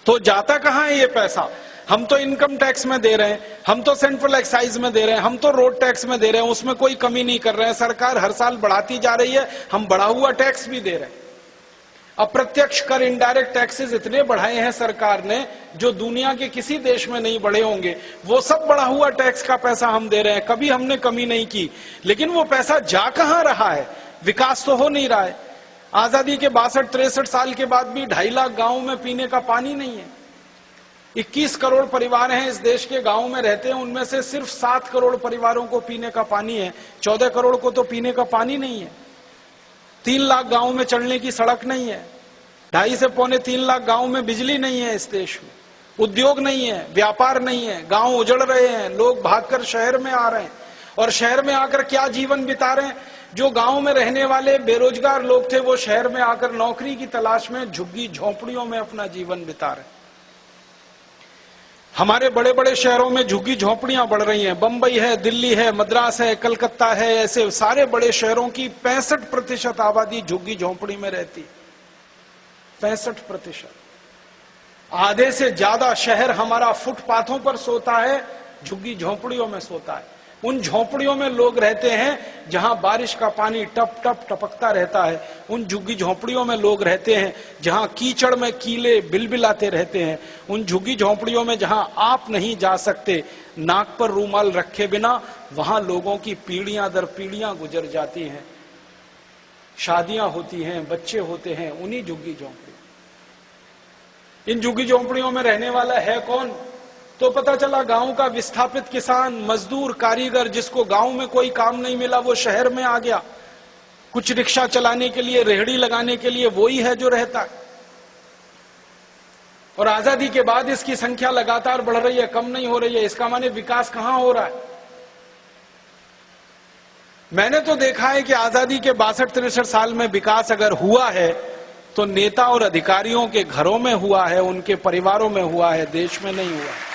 तो जाता कहां है ये पैसा? हम तो इनकम टैक्स में दे रहे हैं, हम तो सेंट्रल एक्साइज में दे रहे हैं, हम तो रोड टैक्स में दे रहे हैं, उसमें कोई कमी नहीं कर रहे हैं। सरकार हर साल बढ़ाती जा रही है, हम बढ़ा हुआ टैक्स भी दे रहे हैं। अप्रत्यक्ष कर, इनडायरेक्ट टैक्सेस इतने बढ़ाए हैं सरकार ने जो दुनिया के किसी देश में नहीं बढ़े होंगे। वो सब बढ़ा हुआ टैक्स का पैसा हम दे रहे हैं, कभी हमने कमी नहीं की। लेकिन वो पैसा जा कहां रहा है? विकास तो हो नहीं रहा है। आजादी के 62-63 साल के बाद भी 2.5 लाख गांवों में पीने का पानी नहीं है। 21 करोड़ परिवार हैं इस देश के, गांव में रहते हैं, उनमें से सिर्फ 7 करोड़ परिवारों को पीने का पानी है। 14 करोड़ को तो पीने का पानी नहीं है। 3 लाख गांव में चलने की सड़क नहीं है। 2.5 से पौने 3 लाख गांव में बिजली नहीं है इस देश में। उद्योग नहीं है, व्यापार नहीं है, गांव उजड़ रहे हैं, लोग भागकर शहर में आ रहे हैं। और शहर में आकर क्या जीवन बिता रहे हैं? जो गांव में रहने वाले बेरोजगार लोग थे वो शहर में आकर नौकरी की तलाश में झुग्गी झोंपड़ियों में अपना जीवन बिता रहे हैं। हमारे बड़े बड़े शहरों में झुग्गी झोंपड़ियां बढ़ रही हैं। बंबई है, दिल्ली है, मद्रास है, कलकत्ता है, ऐसे सारे बड़े शहरों की 65% आबादी झुग्गी झोंपड़ी में रहती है। 65%। आधे से ज्यादा शहर हमारा फुटपाथों पर सोता है, झुग्गी झोंपड़ियों में सोता है। उन झोंपड़ियों में लोग रहते हैं जहां बारिश का पानी टप टप टपकता रहता है। उन झुग्गी झोंपड़ियों में लोग रहते हैं जहां कीचड़ में कीले बिलबिलाते रहते हैं। उन झुग्गी झोंपड़ियों में जहां आप नहीं जा सकते नाक पर रूमाल रखे बिना, वहां लोगों की पीढ़ियां दर पीढ़ियां गुजर जाती हैं। शादियां होती हैं, बच्चे होते हैं उन्हीं झुग्गी झोंपड़ियों। इन झुग्गी झोंपड़ियों में रहने वाला है कौन? तो पता चला गांव का विस्थापित किसान, मजदूर, कारीगर, जिसको गांव में कोई काम नहीं मिला वो शहर में आ गया। कुछ रिक्शा चलाने के लिए, रेहड़ी लगाने के लिए वही है जो रहता है। और आजादी के बाद इसकी संख्या लगातार बढ़ रही है, कम नहीं हो रही है। इसका माने विकास कहां हो रहा है? मैंने तो देखा है कि आजादी के 62-63 साल में विकास अगर हुआ है तो नेता और अधिकारियों के घरों में हुआ है, उनके परिवारों में हुआ है, देश में नहीं हुआ है।